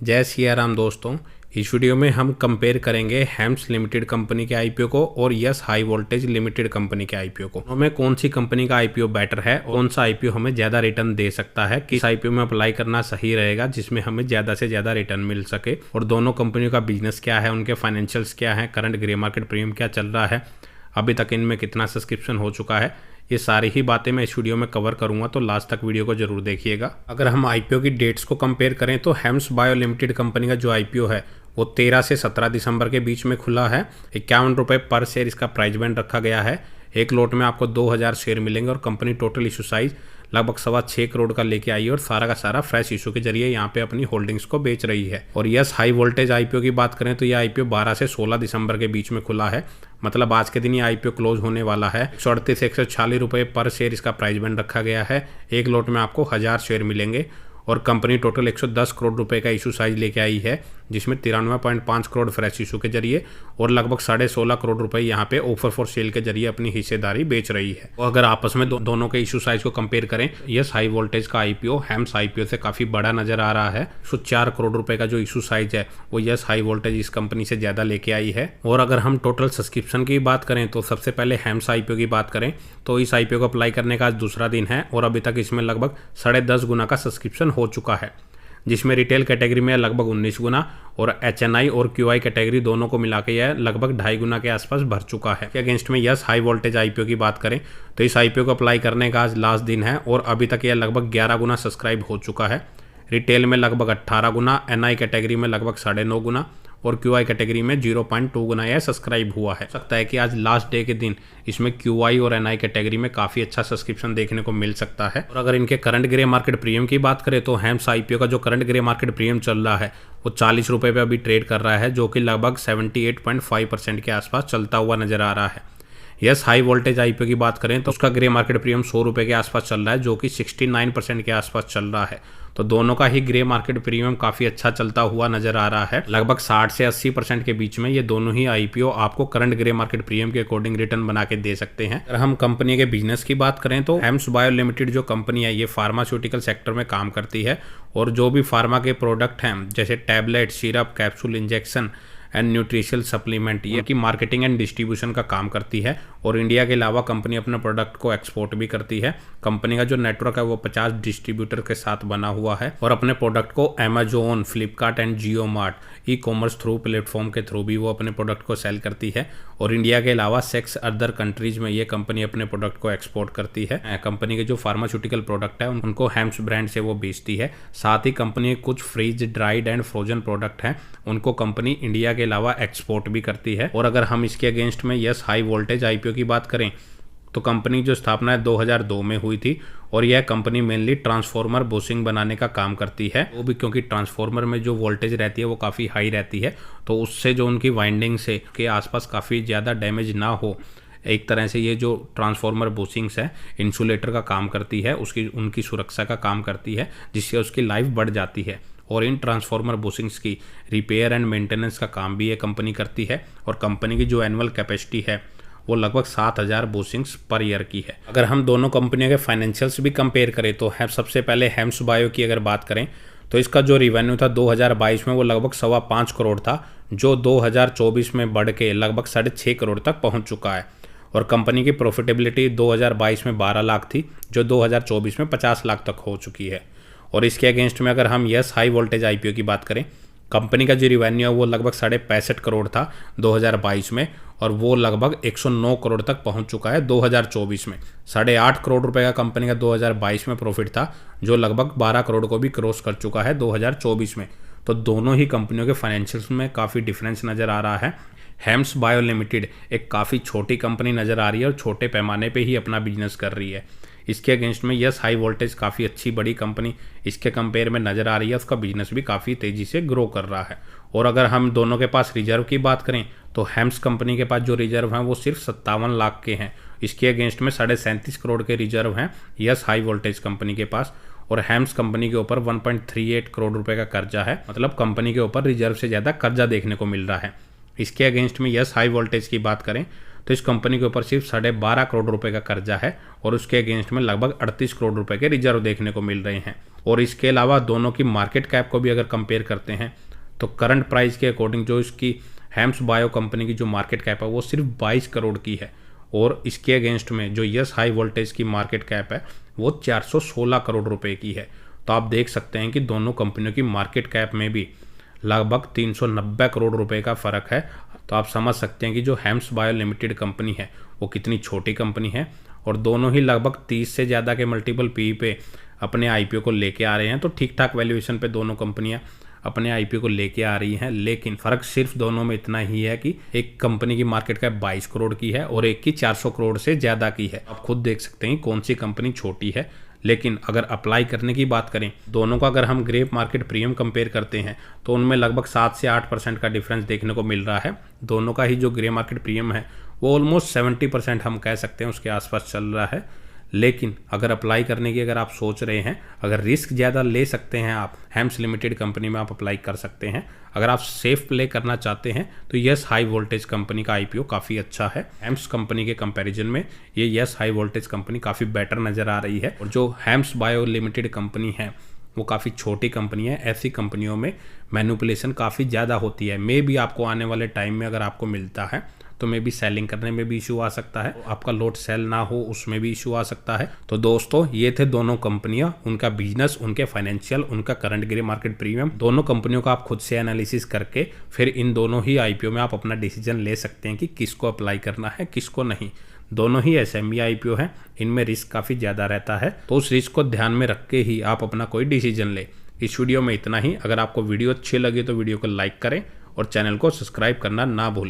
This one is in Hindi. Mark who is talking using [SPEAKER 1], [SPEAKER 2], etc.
[SPEAKER 1] जय सिया राम दोस्तों। इस वीडियो में हम कंपेयर करेंगे हेम्स लिमिटेड कंपनी के आईपीओ को और yes high voltage limited company के आईपीओ को। हमें कौन सी कंपनी का आईपीओ बेटर है, कौन सा आईपीओ हमें ज़्यादा रिटर्न दे सकता है, किस आईपीओ में अप्लाई करना सही रहेगा जिसमें हमें ज़्यादा से ज़्यादा रिटर्न मिल सके, और दोनों कंपनियों का बिजनेस क्या है, उनके फाइनेंशियल्स क्या है, करंट ग्रे मार्केट प्रीमियम क्या चल रहा है, अभी तक इनमें कितना सब्सक्रिप्शन हो चुका है। ये सारी ही बातें मैं इस वीडियो में कवर करूंगा, तो लास्ट तक वीडियो को जरूर देखिएगा। अगर हम आईपीओ की डेट्स को कंपेयर करें तो हेम्स बायो लिमिटेड कंपनी का जो आईपीओ है वो 13 से 17 दिसंबर के बीच में खुला है। 51 रुपये पर शेयर इसका प्राइस बैंड रखा गया है। एक लॉट में आपको 2000 शेयर मिलेंगे और कंपनी टोटल इशू साइज लगभग 6.25 करोड़ का लेके आई है और सारा का सारा फ्रेश इशू के जरिए यहाँ पे अपनी होल्डिंग्स को बेच रही है। और यस हाई वोल्टेज आईपीओ की बात करें तो ये आईपीओ 12 से 16 दिसंबर के बीच में खुला है, मतलब आज के दिन ये आईपीओ क्लोज होने वाला है। 138 से 140 रुपये पर शेयर इसका प्राइस बैंड रखा गया है। एक लॉट में आपको 1000 शेयर मिलेंगे और कंपनी टोटल 110 करोड़ रुपए का इशू साइज लेके आई है, जिसमें 93.5 करोड़ फ्रेश इशू के जरिए और लगभग 16.5 करोड़ रुपए यहाँ पे ऑफर फॉर सेल के जरिए अपनी हिस्सेदारी बेच रही है। और अगर आपस में दोनों के इशू साइज को कंपेयर करें, यस हाई वोल्टेज का आईपीओ हेम्स आईपीओ से काफी बड़ा नजर आ रहा है। 104 करोड़ रुपए का जो इशू साइज है वो यस हाई वोल्टेज इस कंपनी से ज्यादा लेके आई है। और अगर हम टोटल सब्सक्रिप्शन की बात करें तो सबसे पहले हेम्स आईपीओ की बात करें तो इस आईपीओ को अप्लाई करने का आज दूसरा दिन है और अभी तक इसमें लगभग 10.5 गुना का सब्सक्रिप्शन हो चुका है, जिसमें रिटेल कैटेगरी में लगभग 19 गुना और एचएनआई और क्यूआई कैटेगरी दोनों को मिला के यह लगभग 2.5 गुना के आसपास भर चुका है। के अगेंस्ट में यस हाई वोल्टेज आईपीओ की बात करें तो इस आईपीओ को अप्लाई करने का आज लास्ट दिन है और अभी तक यह लगभग 11 गुना सब्सक्राइब हो चुका है। रिटेल में लगभग 18 गुना, एनआई कैटेगरी में लगभग 9.5 गुना और क्यूआई कैटेगरी में 0.2 गुना यह सब्सक्राइब हुआ है। सकता है कि आज लास्ट डे के दिन इसमें क्यूआई और एनआई कैटेगरी में काफ़ी अच्छा सब्सक्रिप्शन देखने को मिल सकता है। और अगर इनके करंट ग्रे मार्केट प्रीमियम की बात करें तो हेम्स आईपीओ का जो करंट ग्रे मार्केट प्रीमियम चल रहा है वो 40 रुपये पे अभी ट्रेड कर रहा है, जो कि लगभग 78.5% के आसपास चलता हुआ नजर आ रहा है। यस हाई वोल्टेज आईपीओ की बात करें तो उसका ग्रे मार्केट प्रीमियम 100 रुपये के आसपास चल रहा है, जो कि 69% के आसपास चल रहा है। तो दोनों का ही ग्रे मार्केट प्रीमियम काफ़ी अच्छा चलता हुआ नजर आ रहा है। लगभग 60 से 80% के बीच में ये दोनों ही आईपीओ आपको करंट ग्रे मार्केट प्रीमियम के अकॉर्डिंग रिटर्न बना के दे सकते हैं। अगर हम कंपनी के बिजनेस की बात करें तो हेम्स बायो लिमिटेड जो कंपनी है ये फार्मास्यूटिकल सेक्टर में काम करती है और जो भी फार्मा के प्रोडक्ट हैं जैसे tablet, syrup, capsule, injection and nutritional supplement, ये की मार्केटिंग एंड डिस्ट्रीब्यूशन का काम करती है। और इंडिया के अलावा कंपनी अपने प्रोडक्ट को एक्सपोर्ट भी करती है। कंपनी का जो नेटवर्क है वो 50 डिस्ट्रीब्यूटर के साथ बना हुआ है और अपने प्रोडक्ट को Amazon, Flipkart and Jio mart e commerce through platform के थ्रू भी वो अपने प्रोडक्ट को सेल करती है। और इंडिया के अलावा 6 अदर कंट्रीज में ये कंपनी अपने प्रोडक्ट को एक्सपोर्ट करती है। कंपनी के जो फार्मास्यूटिकल प्रोडक्ट है उनको हेम्स ब्रांड से वो बेचती है। साथ ही कंपनी के कुछ freeze, dried and frozen product हैं उनको कंपनी इंडिया के अलावा एक्सपोर्ट भी करती है। और अगर हम इसके अगेंस्ट में यस हाई वोल्टेज आईपीओ की बात करें तो कंपनी जो स्थापना 2002 में हुई थी और यह कंपनी मेनली ट्रांसफॉर्मर बुशिंग बनाने का काम करती है। वो भी क्योंकि ट्रांसफॉर्मर में जो वोल्टेज रहती है वो काफ़ी हाई रहती है, तो उससे जो उनकी वाइंडिंग से के आसपास काफ़ी ज़्यादा डैमेज ना हो, एक तरह से ये जो ट्रांसफॉर्मर बुशिंग्स है इंसुलेटर का काम करती है, उसकी उनकी सुरक्षा का काम करती है, जिससे उसकी लाइफ बढ़ जाती है। और इन ट्रांसफॉर्मर बुशिंग्स की रिपेयर एंड मेंटेनेंस का काम भी ये कंपनी करती है। और कंपनी की जो एनुअल कैपेसिटी है वो लगभग 7000 बुशिंग्स पर ईयर की है। अगर हम दोनों कंपनियों के फाइनेंशियल्स भी कंपेयर करें तो सबसे पहले हेम्स बायो की अगर बात करें तो इसका जो रिवेन्यू था 2022 में वो लगभग 5.25 करोड़ था, जो 2024 में बढ़ के लगभग 6.5 करोड़ तक पहुंच चुका है। और कंपनी की प्रॉफिटेबिलिटी 2022 में 12 लाख थी, जो 2024 में 50 लाख तक हो चुकी है। और इसके अगेंस्ट में अगर हम यस हाई वोल्टेज आईपीओ की बात करें, कंपनी का जो रिवेन्यू है वो लगभग 65.5 करोड़ था 2022 में और वो लगभग 109 करोड़ तक पहुंच चुका है 2024 में। 8.5 करोड़ रुपए का कंपनी का 2022 में प्रॉफिट था, जो लगभग 12 करोड़ को भी क्रॉस कर चुका है 2024 में। तो दोनों ही कंपनियों के फाइनेंशियल्स में काफ़ी डिफरेंस नज़र आ रहा है। हेम्स बायो लिमिटेड एक काफ़ी छोटी कंपनी नज़र आ रही है और छोटे पैमाने पे ही अपना बिजनेस कर रही है। इसके अगेंस्ट में यस हाई वोल्टेज काफ़ी अच्छी बड़ी कंपनी इसके कंपेयर में नज़र आ रही है, उसका बिजनेस भी काफ़ी तेज़ी से ग्रो कर रहा है। और अगर हम दोनों के पास रिजर्व की बात करें तो हेम्स कंपनी के पास जो रिजर्व हैं वो सिर्फ 57 लाख के हैं। इसके अगेंस्ट में 37.5 करोड़ के रिजर्व हैं यस हाई वोल्टेज कंपनी के पास। और हेम्स कंपनी के ऊपर 1.38 करोड़ रुपए का कर्जा है, मतलब कंपनी के ऊपर रिजर्व से ज़्यादा कर्जा देखने को मिल रहा है। इसके अगेंस्ट में यस हाई वोल्टेज की बात करें तो इस कंपनी के ऊपर सिर्फ 12.5 करोड़ रुपए का कर्जा है और उसके अगेंस्ट में लगभग 38 करोड़ रुपए के रिजर्व देखने को मिल रहे हैं। और इसके अलावा दोनों की मार्केट कैप को भी अगर कंपेयर करते हैं तो करंट प्राइस के अकॉर्डिंग जो इसकी हेम्स बायो कंपनी की जो मार्केट कैप है वो सिर्फ 22 करोड़ की है और इसके अगेंस्ट में जो यस हाई वोल्टेज की मार्केट कैप है वो 416 करोड़ रुपए की है। तो आप देख सकते हैं कि दोनों कंपनियों की मार्केट कैप में भी लगभग 390 करोड़ रुपए का फ़र्क है। तो आप समझ सकते हैं कि जो हेम्स बायो लिमिटेड कंपनी है वो कितनी छोटी कंपनी है और दोनों ही लगभग 30 से ज़्यादा के मल्टीपल पी पे अपने आईपीओ को लेके आ रहे हैं। तो ठीक ठाक वैल्यूएशन पे दोनों कंपनियां अपने आईपीओ को लेके आ रही हैं, लेकिन फ़र्क सिर्फ दोनों में इतना ही है कि एक कंपनी की मार्केट कैप 22 करोड़ की है और एक की 400 करोड़ से ज़्यादा की है। आप खुद देख सकते हैं कौन सी कंपनी छोटी है। लेकिन अगर अप्लाई करने की बात करें दोनों का, अगर हम ग्रे मार्केट प्रीमियम कंपेयर करते हैं तो उनमें लगभग 7 से 8% का डिफरेंस देखने को मिल रहा है। दोनों का ही जो ग्रे मार्केट प्रीमियम है वो ऑलमोस्ट 70% हम कह सकते हैं उसके आसपास चल रहा है। लेकिन अगर अप्लाई करने की अगर आप सोच रहे हैं, अगर रिस्क ज़्यादा ले सकते हैं आप, हेम्स लिमिटेड कंपनी में आप अप्लाई कर सकते हैं। अगर आप सेफ प्ले करना चाहते हैं तो यस हाई वोल्टेज कंपनी का आईपीओ काफ़ी अच्छा है। हेम्स कंपनी के कंपैरिजन में ये यस हाई वोल्टेज कंपनी काफ़ी बेटर नज़र आ रही है। और जो हेम्स बायो लिमिटेड कंपनी है वो काफ़ी छोटी कंपनी है। ऐसी कंपनियों में मैनिपुलेशन काफ़ी ज़्यादा होती है। मे भी आपको आने वाले टाइम में अगर आपको मिलता है तो मे भी सेलिंग करने में भी इशू आ सकता है, आपका लोट सेल ना हो उसमें भी इशू आ सकता है। तो दोस्तों ये थे दोनों कंपनियां, उनका बिजनेस, उनके फाइनेंशियल, उनका करंट ग्रे मार्केट प्रीमियम। दोनों कंपनियों का आप खुद से एनालिसिस करके फिर इन दोनों ही आईपीओ में आप अपना डिसीजन ले सकते हैं कि किसको अप्लाई करना है किसको नहीं। दोनों ही एसएमई आईपीओ हैं, इनमें रिस्क काफ़ी ज़्यादा रहता है, तो उस रिस्क को ध्यान में रख के ही आप अपना कोई डिसीजन ले। इस वीडियो में इतना ही। अगर आपको वीडियो अच्छी लगी तो वीडियो को लाइक करें और चैनल को सब्सक्राइब करना ना भूलें।